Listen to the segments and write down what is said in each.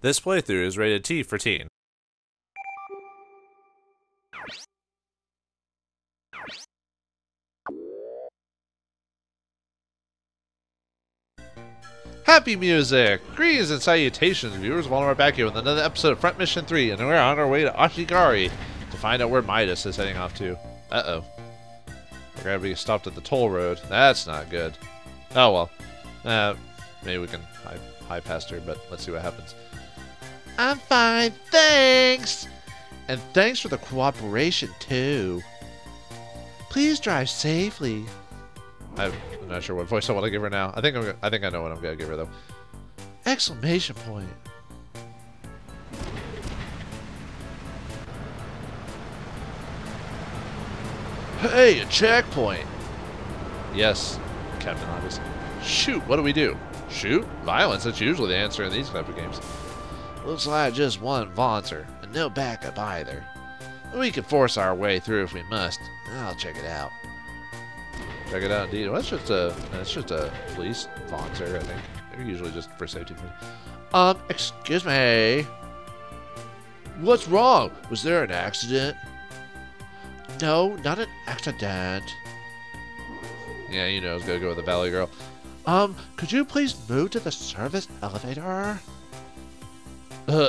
This playthrough is rated T for teen. Happy music! Greetings and salutations, viewers. Vauldemare back here with another episode of Front Mission 3, and we're on our way to Ashigari to find out where MIDAS is heading off to. Uh-oh. We're gonna be stopped at the toll road. That's not good. Oh well. Maybe we can high past her, but let's see what happens. I'm fine, thanks! And thanks for the cooperation, too. Please drive safely. I'm not sure what voice I want to give her now. I think I know what I'm gonna give her though. Exclamation point. Hey, a checkpoint. Yes, Captain Obvious. Shoot, what do we do? Shoot? Violence, that's usually the answer in these type of games. Looks like just one wanzer, and no backup either. We can force our way through if we must. I'll check it out. Check it out, indeed. Well, that's just a police wanzer, I think. They're usually just for safety. Excuse me. What's wrong? Was there an accident? No, not an accident. Yeah, you know, I was gonna go with the Valley Girl. Could you please move to the service elevator?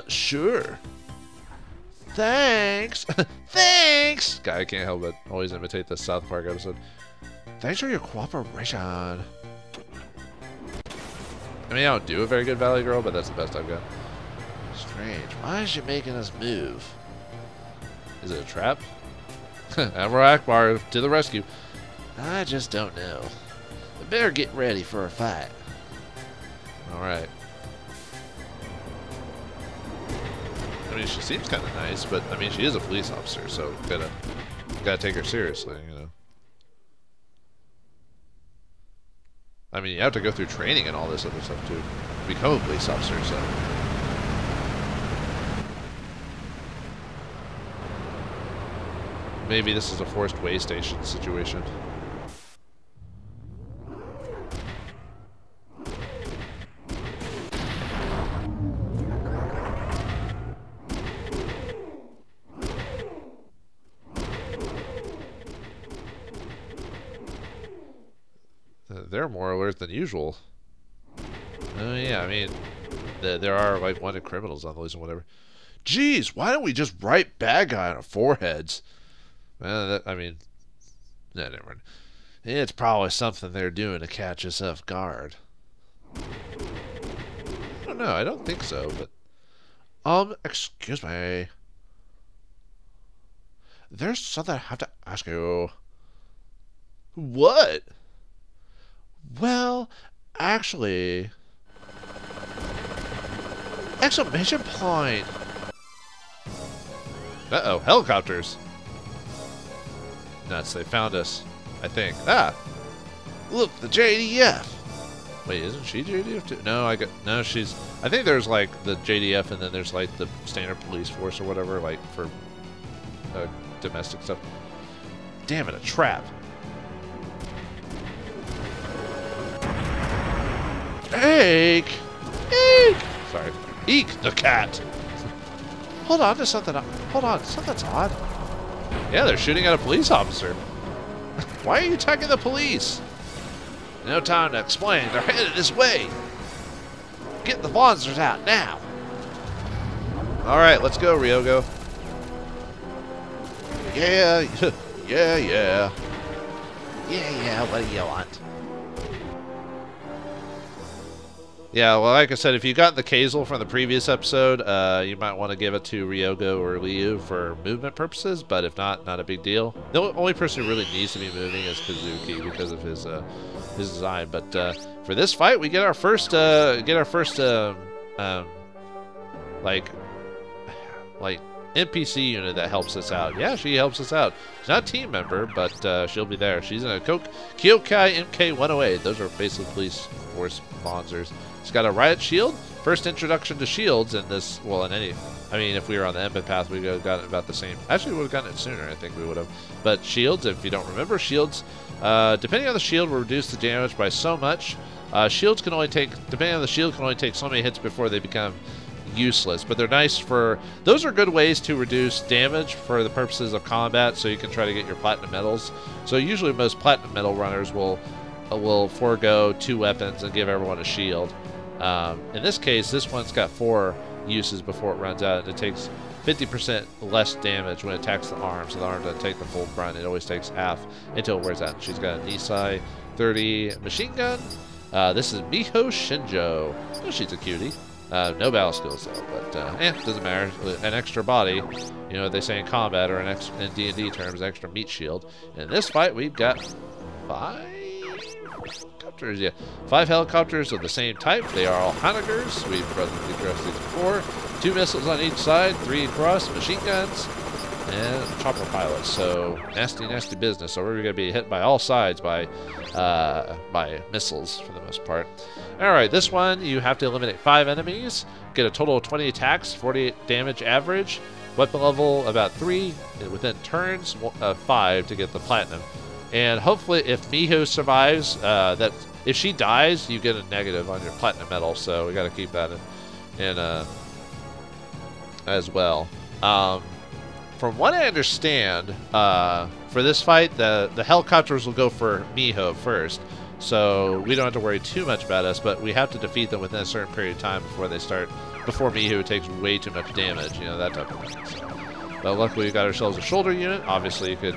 Sure. Thanks. Thanks! Guy, I can't help but always imitate the South Park episode. Thanks for your cooperation. I mean, I don't do a very good Valley Girl, but that's the best I've got. Strange. Why is she making us move? Is it a trap? Admiral Akbar to the rescue. I just don't know. We better get ready for a fight. Alright. I mean, she seems kind of nice, but I mean, she is a police officer, so gotta take her seriously, you know. I mean, you have to go through training and all this other stuff too to become a police officer, so. Maybe this is a forced way station situation. They're more alert than usual. Oh yeah, I mean, there are like wanted criminals on the list and whatever. Jeez, why don't we just write bad guy on our foreheads? I mean, never mind. It's probably something they're doing to catch us off guard. I don't know, I don't think so, but... excuse me. There's something I have to ask you. What? Well, actually... Exclamation point! Uh-oh, helicopters! Nuts, they found us, I think. Ah! Look, the JDF! Wait, isn't she JDF too? No, she's... I think there's like the JDF and then there's like the standard police force or whatever, like for domestic stuff. Damn it, a trap! Eek! Eek! Sorry. Eek, the cat! Hold on to something. Hold on, something's odd. Yeah, they're shooting at a police officer. Why are you attacking the police? No time to explain. They're headed this way. Get the wanzers out now. Alright, let's go, Ryogo. Yeah, yeah. Yeah, what do you want? Yeah, well, like I said, if you got the Kazel from the previous episode, you might want to give it to Ryogo or Liu for movement purposes, but if not, not a big deal. The only person who really needs to be moving is Kazuki because of his design. But for this fight, we get our first like NPC unit that helps us out. Yeah, she helps us out. She's not a team member, but she'll be there. She's in a Kyokai MK-108. Those are basically police force wanzers. It's got a riot shield. First introduction to shields in this, well, in any, I mean, if we were on the empath path, we would have gotten it about the same. Actually, we would have gotten it sooner, I think we would have. But shields, if you don't remember, shields, depending on the shield, will reduce the damage by so much. Shields can only take, depending on the shield, can only take so many hits before they become useless, but they're nice for... Those are good ways to reduce damage for the purposes of combat, so you can try to get your platinum medals. So usually most platinum medal runners will forego 2 weapons and give everyone a shield. In this case, this one's got 4 uses before it runs out, and it takes 50% less damage when it attacks the arm, so the arm doesn't take the full brunt. It always takes half until it wears out. She's got a Nisai 30 machine gun. This is Miho Shinjo. Oh, she's a cutie. No battle skills though, but doesn't matter. An extra body, you know what they say in combat, or in D&D terms, extra meat shield. In this fight, we've got 5 helicopters. Yeah, 5 helicopters of the same type. They are all Hanagers. We've presently addressed these before. 2 missiles on each side, 3 across, machine guns, and chopper pilots. So nasty, nasty business. So we're going to be hit by all sides by missiles for the most part. All right, this one you have to eliminate 5 enemies, get a total of 20 attacks, 48 damage average, weapon level about 3, within turns 5 to get the platinum. And hopefully, if Miho survives, that if she dies, you get a negative on your platinum medal. So we got to keep that in as well. From what I understand, for this fight, the helicopters will go for Miho first. So we don't have to worry too much about us, but we have to defeat them within a certain period of time before Miho takes way too much damage, you know, that type of thing. So, but luckily we got ourselves a shoulder unit. Obviously you could,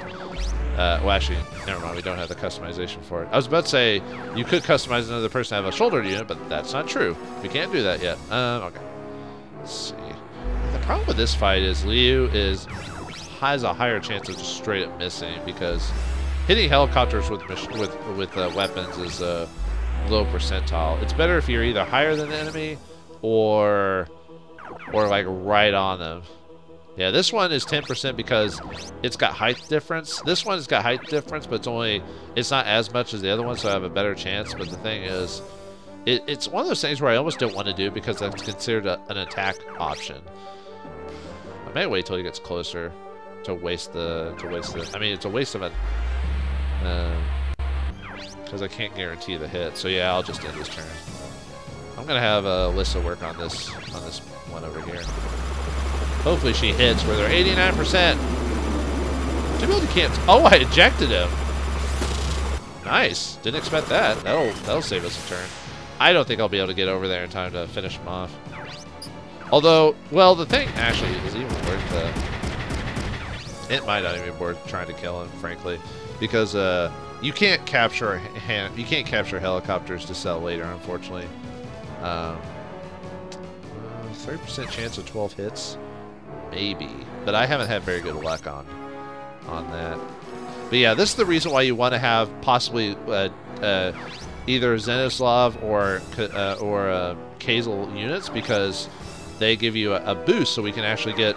well actually, never mind, we don't have the customization for it. I was about to say, you could customize another person to have a shoulder unit, but that's not true. We can't do that yet. Okay. Let's see. The problem with this fight is Liu has a higher chance of just straight up missing, because hitting helicopters with weapons is a low percentile. It's better if you're either higher than the enemy or like right on them. Yeah, this one is 10% because it's got height difference. This one has got height difference, but it's not as much as the other one, so I have a better chance. But the thing is, it's one of those things where I almost don't want to do because that's considered an attack option. I may wait till he gets closer to waste the. I mean, it's a waste of it. Because I can't guarantee the hit. So yeah, I'll just end this turn. I'm gonna have Alyssa work on this one over here. Hopefully she hits where they're 89%. Too bad you can't. Oh, I ejected him. Nice. Didn't expect that. That'll save us a turn. I don't think I'll be able to get over there in time to finish him off. Although, well, the thing actually is even worth it might not even be worth trying to kill him, frankly, because you can't capture helicopters to sell later, unfortunately. 30% chance of 12 hits, maybe, but I haven't had very good luck on that. But yeah, this is the reason why you want to have possibly either Zenislav or Kazel units, because they give you a boost, so we can actually get.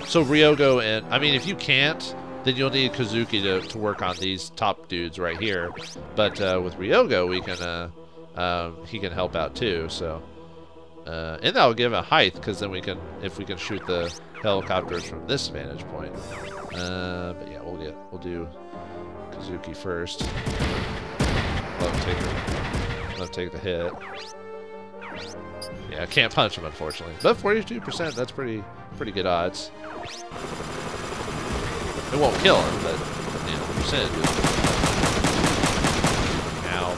So Ryogo and I mean, if you can't, then you'll need Kazuki to work on these top dudes right here. But with Ryogo, we can he can help out too. So and that'll give a height, because then if we can shoot the helicopters from this vantage point. But yeah, we'll do Kazuki first. Let him take the hit. Yeah, I can't punch him, unfortunately. But 42%, that's pretty good odds. It won't kill him, but you know, percentage is. Ow.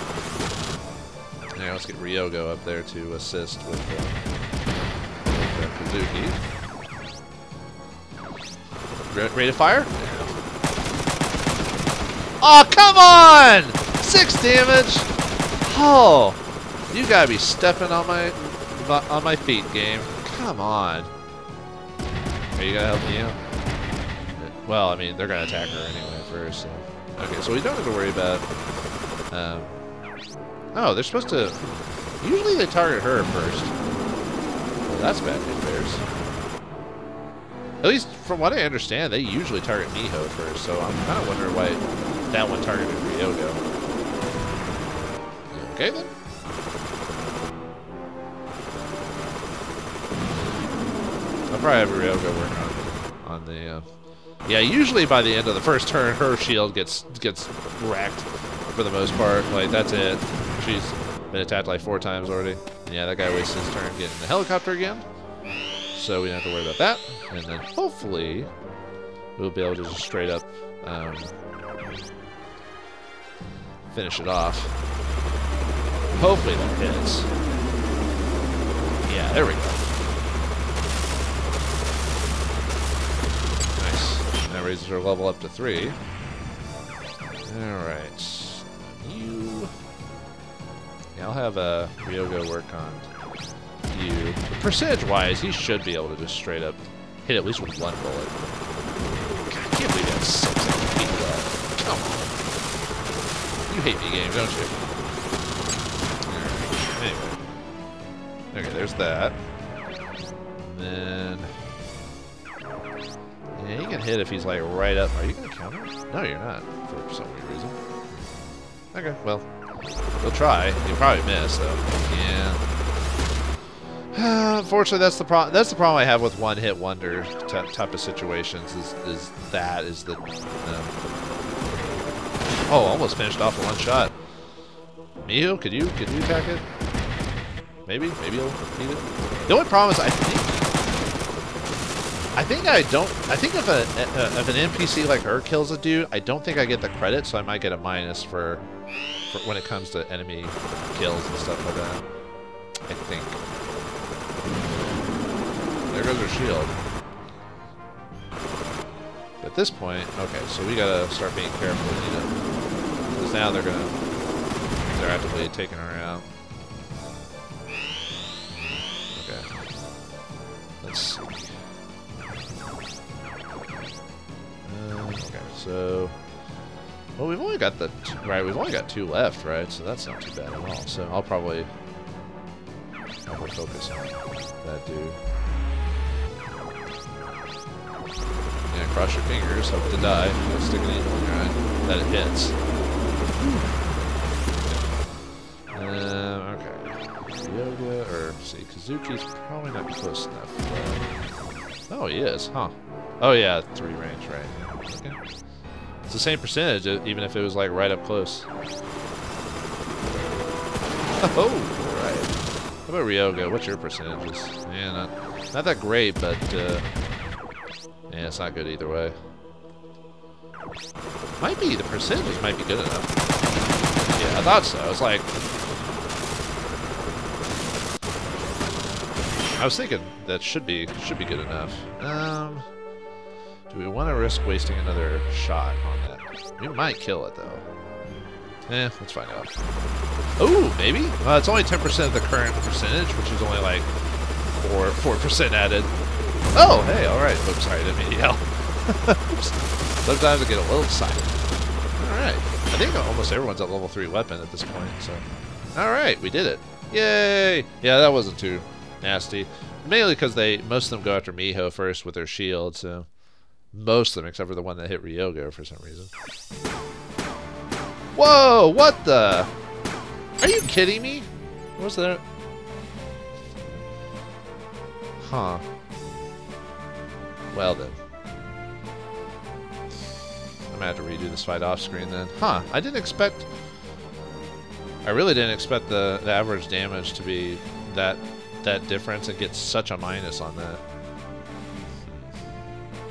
Now let's get Ryogo up there to assist with Kazuki. Ready to fire? Oh, come on! 6 damage! Oh, you gotta be stepping on my feet, game. Come on. Are you gonna help me out? Well, I mean, they're gonna attack her anyway first. So. Okay, so we don't have to worry about. Oh, they're supposed to. Usually they target her first. Well, that's bad news bears. At least from what I understand, they usually target Miho first. So I'm kind of wondering why that one targeted Ryogo. Okay then. I'll probably have Ryogo work on the. Yeah, usually by the end of the first turn, her shield gets wrecked for the most part. Like, that's it. She's been attacked like 4 times already. And yeah, that guy wastes his turn getting the helicopter again. so we don't have to worry about that. And then hopefully we'll be able to just straight up finish it off. Hopefully that hits. Yeah, there we go. Nice. That raises our level up to 3. Alright. You... Yeah, I'll have Ryogo work on you. Percentage-wise, he should be able to just straight up hit at least with 1 bullet. God, I can't believe that's 6 HP left. Come on. You hate me, game, don't you? Alright, anyway. Okay, there's that. And then... Yeah, he can hit if he's like right up. Are you going to counter? No, you're not, for some weird reason. Okay, well, we'll try. You'll probably miss, though. Yeah. Unfortunately, that's the problem. That's the problem I have with one-hit wonder type of situations. Is the oh, almost finished off with 1 shot. Miho, could you attack it? Maybe you'll need it. The only problem is I think if an NPC like her kills a dude, I don't think I get the credit, so I might get a minus for when it comes to enemy kills and stuff like that. I think. There goes her shield. At this point, okay, so we gotta start being careful, you know, because now they're actively taking her out. Okay. Let's see. Okay, so... Well, we've only got we've only got 2 left, right? So that's not too bad at all. So I'll probably focus on that dude. Yeah, cross your fingers, hope to die. Stick an needle in your eye. That it hits. Okay. Yoga, or see, Kazuki's probably not close enough. Oh, he is, huh? Oh yeah, 3 range, right? Okay. It's the same percentage, even if it was like right up close. Oh, right. How about Ryogo? What's your percentages? Yeah, not that great, but yeah, it's not good either way. The percentages might be good enough. Yeah, I thought so. I was like, I was thinking that should be good enough. Do we want to risk wasting another shot on that? We might kill it though. Let's find out. Ooh, maybe? It's only 10% of the current percentage, which is only like 4% added. Oh, hey, alright. Oops, sorry, I didn't mean to yell. Sometimes I get a little excited. Alright. I think almost everyone's at level 3 weapon at this point, so. Alright, we did it. Yay! Yeah, that wasn't too nasty. Mainly because most of them go after Miho first with their shield, so. Most of them, except for the one that hit Ryogo for some reason. Whoa! What the? Are you kidding me? What's that? Huh. Well then. I'm gonna have to redo this fight off screen then. Huh. I really didn't expect the average damage to be that difference and get such a minus on that.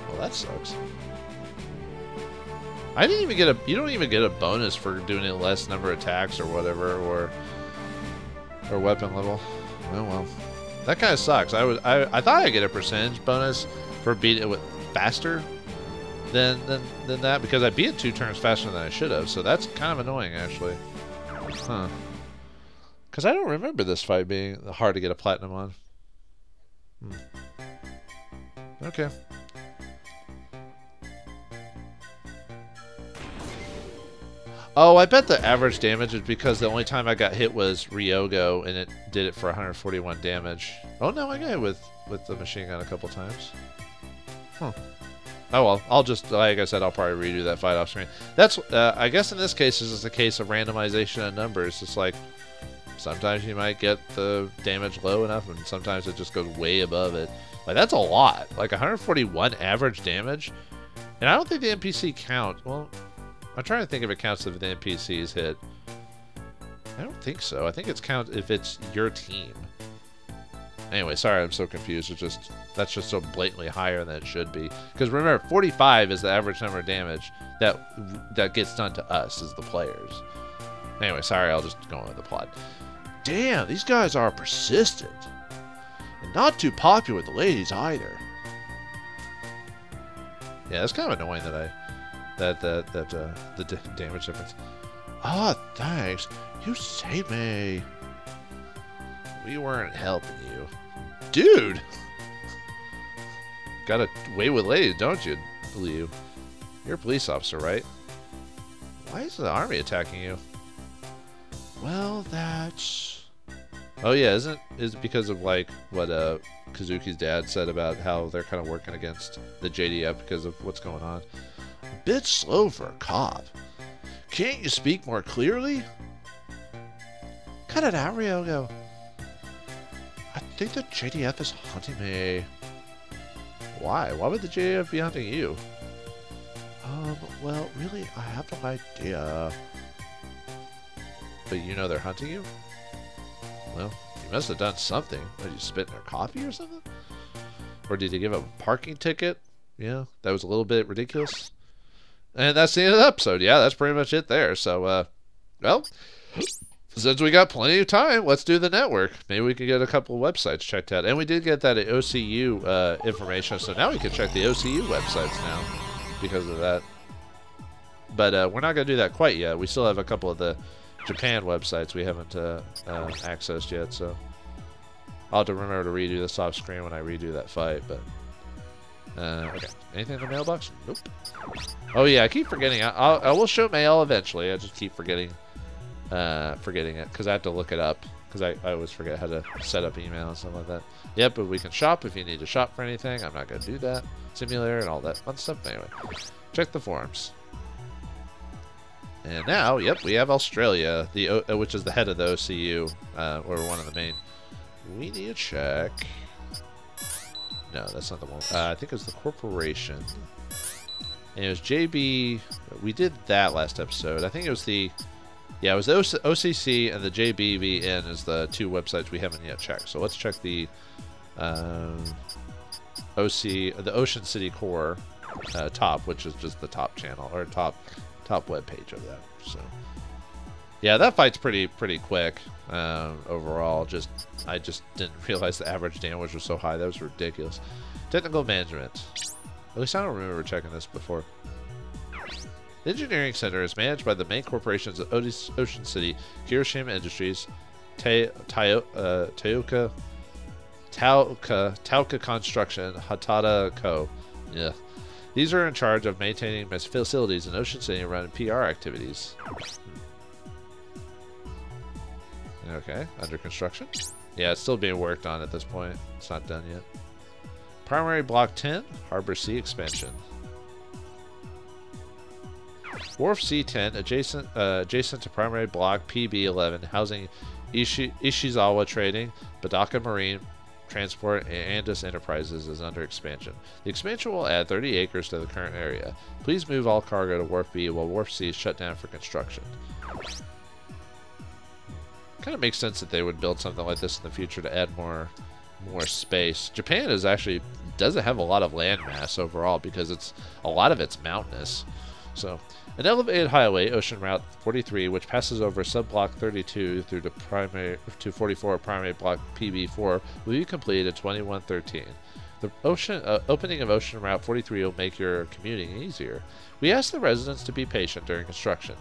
Well, that sucks. I didn't even get you don't even get a bonus for doing a less number of attacks or whatever, or weapon level. Oh well. That kind of sucks. I thought I'd get a percentage bonus for beating it with faster than that, because I beat it 2 turns faster than I should have, so that's kind of annoying actually. Huh. Because I don't remember this fight being hard to get a platinum on. Okay. Oh, I bet the average damage is because the only time I got hit was Ryogo, and it did it for 141 damage. Oh no, I got hit with the machine gun a couple times. Huh. Oh well, I'll just, like I said, I'll probably redo that fight off screen. That's, I guess in this case, this is a case of randomization of numbers. It's like, sometimes you might get the damage low enough, and sometimes it just goes way above it. Like, that's a lot. Like, 141 average damage? And I don't think the NPC count. Well, I'm trying to think if it counts if the NPCs hit. I don't think so. I think it's count if it's your team. Anyway, sorry I'm so confused. It's just, that's just so blatantly higher than it should be. Because remember, 45 is the average number of damage that gets done to us as the players. Anyway, sorry, I'll just go on with the plot. Damn, these guys are persistent. And not too popular with the ladies either. Yeah, it's kind of annoying that the damage difference. Ah, thanks. You saved me. We weren't helping you. Dude! Got a way with ladies, don't you, Liu? You're a police officer, right? Why is the army attacking you? Well, that's... Oh yeah, is it because of like what Kazuki's dad said about how they're kind of working against the JDF because of what's going on? A bit slow for a cop. Can't you speak more clearly? Cut it out, Ryogo. I think the JDF is hunting me. Why? Why would the JDF be hunting you? Well, really, I have no idea. But you know they're hunting you? Well, you must have done something. Did you spit in their coffee or something? Or did you give them a parking ticket? Yeah, that was a little bit ridiculous. And that's the end of the episode. Yeah, that's pretty much it there. So, well, since we got plenty of time, let's do the network. Maybe we can get a couple of websites checked out. And we did get that OCU information, so now we can check the OCU websites now because of that. But we're not going to do that quite yet. We still have a couple of the Japan websites we haven't accessed yet, so I'll have to remember to redo this off screen when I redo that fight. But okay, anything in the mailbox? Nope. Oh yeah, I keep forgetting. I will show mail eventually. I just keep forgetting it because I have to look it up because I always forget how to set up email and stuff like that. Yep, but we can shop if you need to shop for anything. I'm not going to do that. Simulator and all that fun stuff. Anyway, check the forums. And now, yep, we have Australia, which is the head of the OCU, or one of the main. We need to check. No, that's not the one. I think it was the corporation. And it was JB. We did that last episode. I think it was the. Yeah, it was the OCC and the JBBN is the two websites we haven't yet checked. So let's check the the Ocean City Core top, which is just the top channel or top web page of that. So yeah, that fight's pretty quick overall. I just didn't realize the average damage was so high. That was ridiculous. Technical management. At least I don't remember checking this before. The engineering center is managed by the main corporations of Ocean City, Hiroshima Industries, Tauka Construction, Hatada Co. Yeah. These are in charge of maintaining facilities in Ocean City and running PR activities. Okay, under construction. Yeah, it's still being worked on at this point. It's not done yet. Primary Block 10, Harbor Sea expansion. Wharf C10, adjacent to Primary Block PB11, housing Ishizawa Trading, Badaka Marine Transport, and Andis Enterprises is under expansion. The expansion will add 30 acres to the current area. Please move all cargo to Wharf B while Wharf C is shut down for construction. Kind of makes sense that they would build something like this in the future to add more space. Japan doesn't have a lot of land mass overall because a lot of it's mountainous. So, an elevated highway, Ocean Route 43, which passes over Subblock 32 through to 44 Primary Block PB4, will be completed in 2113. The opening of Ocean Route 43 will make your commuting easier. We ask the residents to be patient during construction.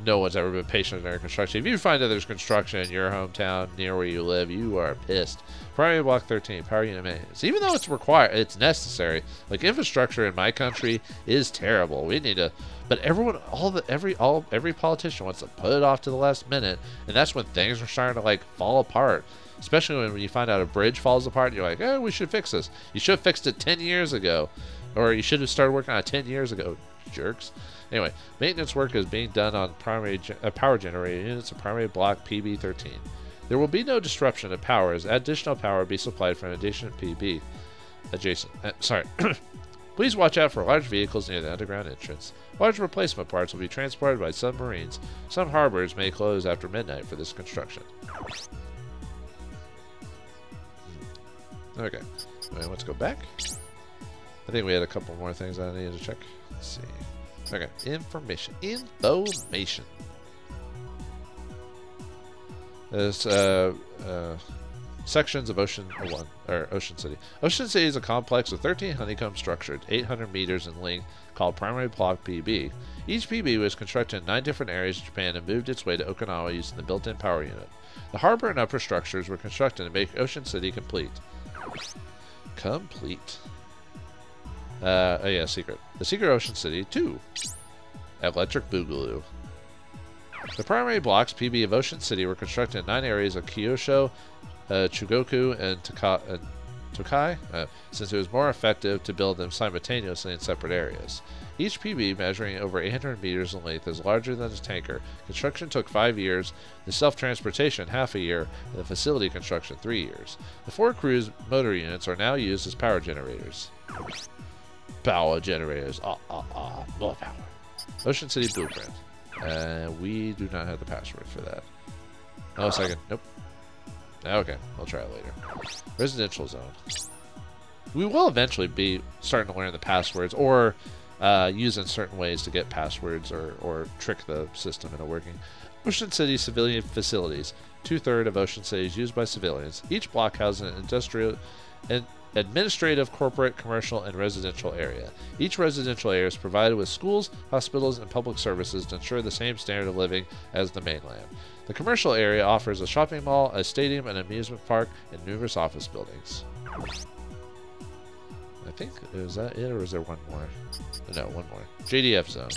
No one's ever been patient during construction. If you find that there's construction in your hometown near where you live, you are pissed. Primary Block 13, power unit maintenance. Even though it's required, it's necessary. Like infrastructure in my country is terrible. We need to, but everyone, every politician wants to put it off to the last minute, and that's when things are starting to like fall apart. Especially when you find out a bridge falls apart, and you're like, oh, we should fix this. You should have fixed it 10 years ago, or you should have started working on it 10 years ago, jerks. Anyway, maintenance work is being done on primary power generator units of Primary Block PB13. There will be no disruption of power as additional power will be supplied from adjacent PB. Please watch out for large vehicles near the underground entrance. Large replacement parts will be transported by submarines. Some harbors may close after midnight for this construction. Okay. Let's go back. I think we had a couple more things I needed to check. Let's see. Okay. Information. Information. There's sections of Ocean City. Ocean City is a complex with 13 honeycomb structured, 800 meters in length, called Primary Block PB. Each PB was constructed in 9 different areas of Japan and moved its way to Okinawa using the built-in power unit. The harbor and upper structures were constructed to make Ocean City complete. Complete. Oh yeah, secret. The Secret Ocean City 2. Electric Boogaloo. The primary blocks PB of Ocean City were constructed in 9 areas of Kyosho, Chugoku, and Tokai, since it was more effective to build them simultaneously in separate areas. Each PB, measuring over 800 meters in length, is larger than a tanker. Construction took 5 years, the self-transportation half a year, and the facility construction 3 years. The 4 cruise motor units are now used as power generators. Power generators. More power. Ocean City Blueprint. We do not have the password for that. Oh, a second. Nope. Okay, we'll try it later. Residential zone. We will eventually be starting to learn the passwords, or use in certain ways to get passwords, or trick the system into working. Ocean City civilian facilities. 2/3 of Ocean City is used by civilians. Each block houses an industrial and administrative, corporate, commercial, and residential area. Each residential area is provided with schools, hospitals, and public services to ensure the same standard of living as the mainland. The commercial area offers a shopping mall, a stadium, an amusement park, and numerous office buildings. I think, is that it, or is there one more? No, one more. JDF zone.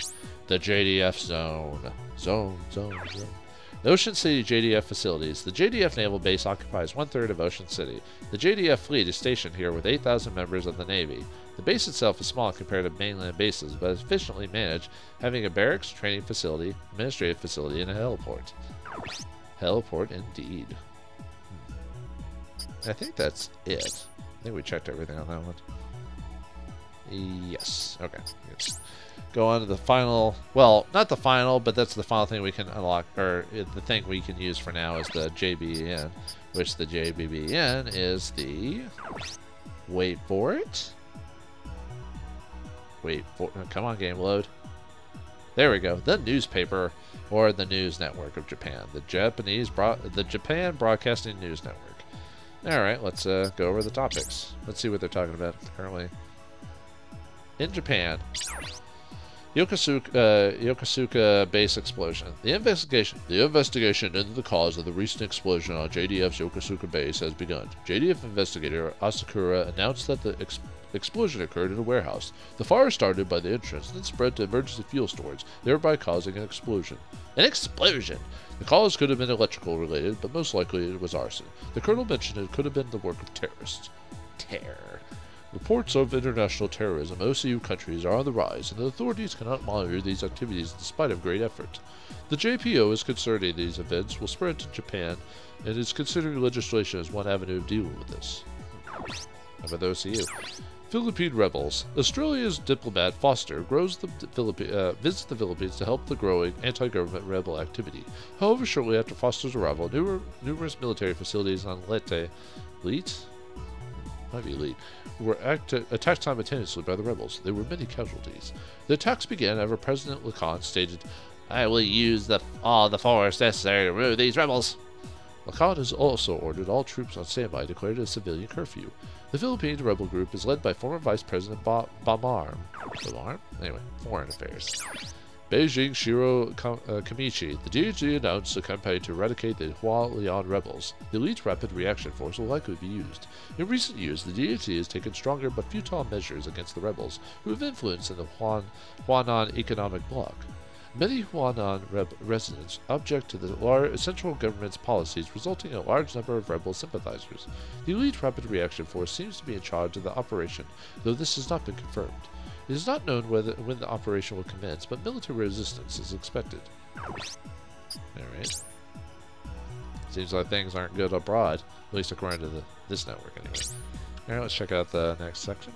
The JDF zone. Zone. The Ocean City JDF facilities. The JDF Naval Base occupies 1/3 of Ocean City. The JDF fleet is stationed here with 8,000 members of the Navy. The base itself is small compared to mainland bases, but efficiently managed, having a barracks, training facility, administrative facility, and a heliport. Heliport indeed. I think that's it. I think we checked everything on that one. Yes. Okay. Let's go on to the final. Well, not the final, but that's the final thing we can unlock, or the thing we can use for now is the JBN, which the JBBN is the. Wait for it. Come on, game load. There we go. The newspaper, or the news network of Japan, the Japan Broadcasting News Network. All right, let's go over the topics. Let's see what they're talking about currently. In Japan, Yokosuka base explosion. The investigation into the cause of the recent explosion on JDF's Yokosuka base has begun. JDF investigator Asakura announced that the explosion occurred in a warehouse. The fire started by the entrance and then spread to emergency fuel storage, thereby causing an explosion. An explosion! The cause could have been electrical related, but most likely it was arson. The colonel mentioned it could have been the work of terrorists. Terror. Reports of international terrorism in OCU countries are on the rise, and the authorities cannot monitor these activities despite of great effort. The JPO is concerned that these events will spread to Japan, and is considering legislation as one avenue of dealing with this. How about the OCU? Philippine rebels. Australia's diplomat Foster visits the Philippines to help the growing anti-government rebel activity. However, shortly after Foster's arrival, numerous military facilities on Leyte were attacked simultaneously by the rebels. There were many casualties. The attacks began after President Lacan stated, "I will use all the force necessary to remove these rebels." Lacan has also ordered all troops on standby, declared a civilian curfew. The Philippines rebel group is led by former Vice President Vauldemare. Anyway, Foreign Affairs. Beijing Shiro Kamichi. The DHC announced a campaign to eradicate the Hualian rebels. The elite rapid reaction force will likely be used. In recent years, the DHC has taken stronger but futile measures against the rebels, who have influence in the Huanan economic bloc. Many Huanan residents object to the central government's policies, resulting in a large number of rebel sympathizers. The elite rapid reaction force seems to be in charge of the operation, though this has not been confirmed. It is not known when the operation will commence, but military resistance is expected. Alright. Seems like things aren't good abroad, at least according to this network anyway. Alright, let's check out the next section.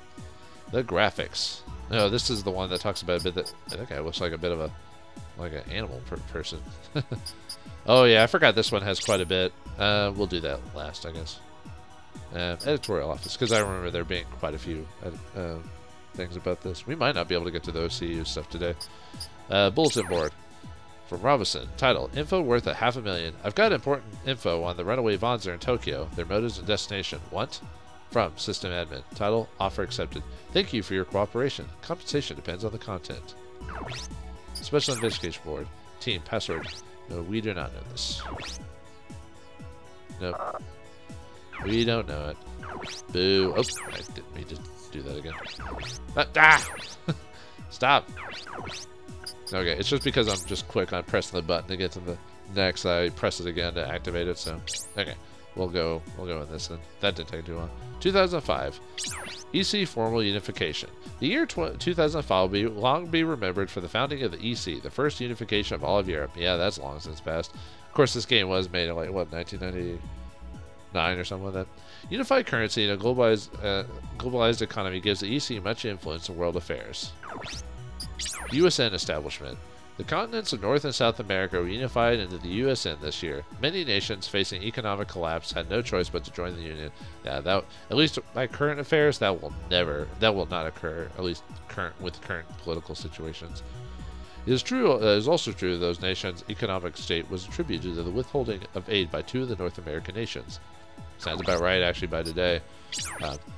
The graphics. No, this is the one that talks about a bit that guy looks like a bit of an animal person. Oh yeah, I forgot this one has quite a bit. We'll do that last, I guess. Editorial office, because I remember there being quite a few things about this. We might not be able to get to the OCU stuff today. Bulletin board from Robinson. Title: Info worth $500,000. I've got important info on the runaway Wanzer in Tokyo. Their motives and destination. Want? From System Admin. Title: Offer accepted. Thank you for your cooperation. Compensation depends on the content. Special Investigation Board. Team. Password. No, we do not know this. Nope. We don't know it. Boo. Oh, I didn't mean to do that again. Stop. Okay, it's just because I'm just quick on pressing the button to get to the next. I press it again to activate it, so... Okay, we'll go in this then. That didn't take too long. 2005. EC Formal Unification. The year 2005 will long be remembered for the founding of the EC, the first unification of all of Europe. Yeah, that's long since passed. Of course, this game was made in, like, what, 1999 or something like that. Unified currency in a globalized economy gives the EC much influence in world affairs. USN establishment. The continents of North and South America were unified into the USN this year. Many nations facing economic collapse had no choice but to join the Union. Yeah, that, at least by current affairs, that will not occur, at least with current political situations. It is also true that those nations' economic state was attributed to the withholding of aid by two of the North American nations. Sounds about right, actually, by today.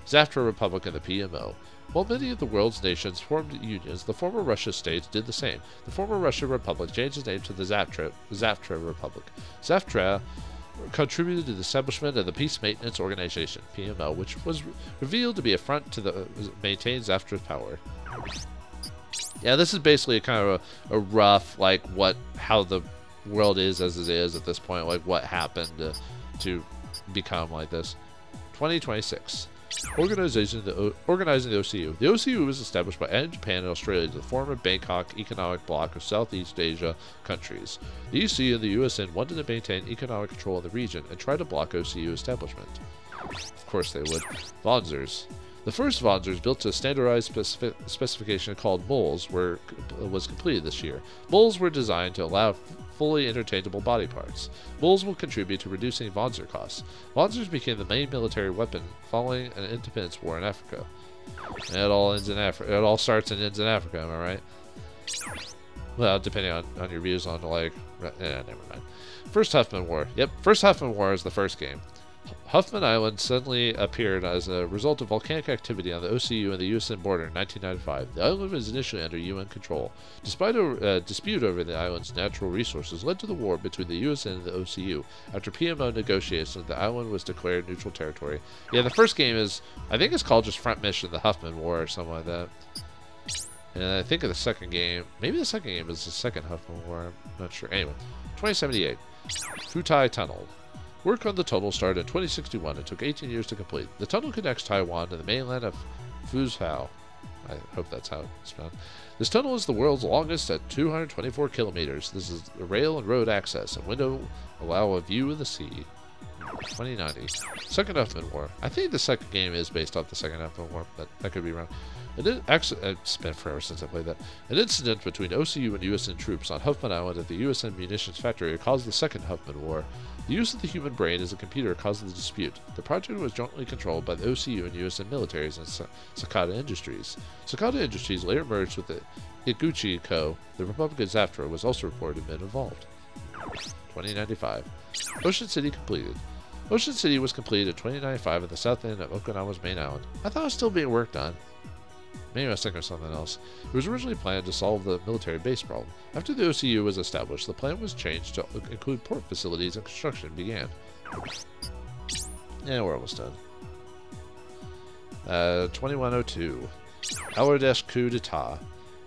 Zaftra Republic and the PMO. While many of the world's nations formed unions, the former Russia states did the same. The former Russian Republic changed its name to the Zaftra Republic. Zaftra contributed to the establishment of the Peace Maintenance Organization, PMO, which was revealed to be a front to maintain Zaftra's power. Yeah, this is basically a kind of a rough, like, how the world is as it is at this point, like what happened to become like this. 2026. Organizing the OCU. The OCU was established by Japan and Australia, the former Bangkok economic bloc of Southeast Asia countries. The EC and the USN wanted to maintain economic control of the region and try to block OCU establishment. Of course they would. Wanzers. The first Wanzers, built to a standardized specification called moles, was completed this year. Moles were designed to allow fully interchangeable body parts. Moles will contribute to reducing Wanzer costs. Wanzers became the main military weapon following an independence war in Africa. And it all ends in Africa. It all starts and ends in Africa, am I right? Well, depending on your views on, like... never mind. First Huffman War. Yep, First Huffman War is the first game. Huffman Island suddenly appeared as a result of volcanic activity on the OCU and the USN border in 1995. The island was initially under UN control. Despite a dispute over the island's natural resources led to the war between the USN and the OCU. After PMO negotiations, the island was declared neutral territory. Yeah, the first game is, I think it's called just Front Mission, the Huffman War or something like that. And I think of the second game, maybe the second game is the second Huffman War, I'm not sure. Anyway, 2078. Futai Tunnel. Work on the tunnel started in 2061 and took 18 years to complete. The tunnel connects Taiwan to the mainland of Fuzhou. I hope that's how it's spelled. This tunnel is the world's longest at 224 kilometers. This is rail and road access, and window allow a view of the sea. 2090. Second Huffman War. I think the second game is based off the second Huffman War, but I could be wrong. It's been forever since I played that. An incident between OCU and USN troops on Huffman Island at the USN munitions factory caused the second Huffman War. The use of the human brain as a computer caused the dispute. The project was jointly controlled by the OCU and USN militaries and Sakata Industries. Sakata Industries later merged with the Iguchi Co. The Republic of Zaftra was also reported to have been involved. 2095. Ocean City completed. Ocean City was completed in 2095 at the south end of Okinawa's main island. I thought it was still being worked on. Maybe I was thinking of something else. It was originally planned to solve the military base problem. After the OCU was established, the plan was changed to include port facilities and construction began. Yeah, we're almost done. 2102. Bangladesh coup d'etat.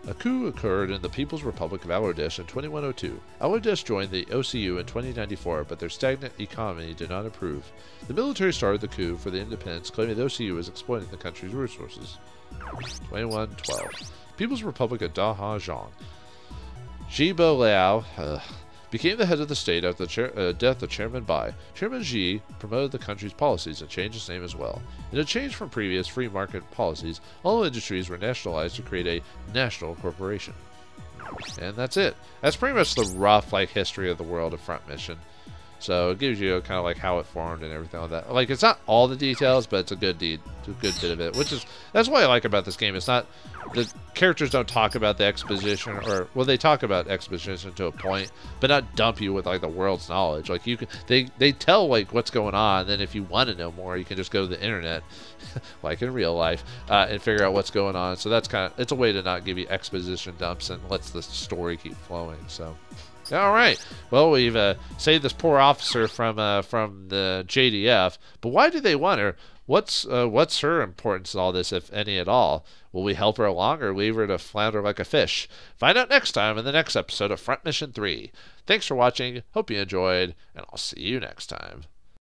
A coup occurred in the People's Republic of Bangladesh in 2102. Bangladesh joined the OCU in 2094, but their stagnant economy did not improve. The military started the coup for the independence, claiming the OCU was exploiting the country's resources. 2112. People's Republic of Dahajong. Jibo Liao became the head of the state after the death of Chairman Bai. Chairman Xi promoted the country's policies and changed its name as well. In a change from previous free market policies, all industries were nationalized to create a national corporation. And that's it. That's pretty much the rough history of the world of Front Mission. So it gives you kind of like how it formed and everything like that. Like, it's not all the details, but it's a good bit of it, which is, that's what I like about this game. It's not, the characters don't talk about the exposition, or, well, they talk about exposition to a point, but not dump you with like the world's knowledge. Like, you can, they tell like what's going on, then if you want to know more, you can just go to the internet, like in real life, and figure out what's going on. So that's kind of, it's a way to not give you exposition dumps and lets the story keep flowing. So. All right. Well, we've saved this poor officer from the JDF, but why do they want her? What's her importance in all this, if any at all? Will we help her along or leave her to flounder like a fish? Find out next time in the next episode of Front Mission 3. Thanks for watching. Hope you enjoyed, and I'll see you next time.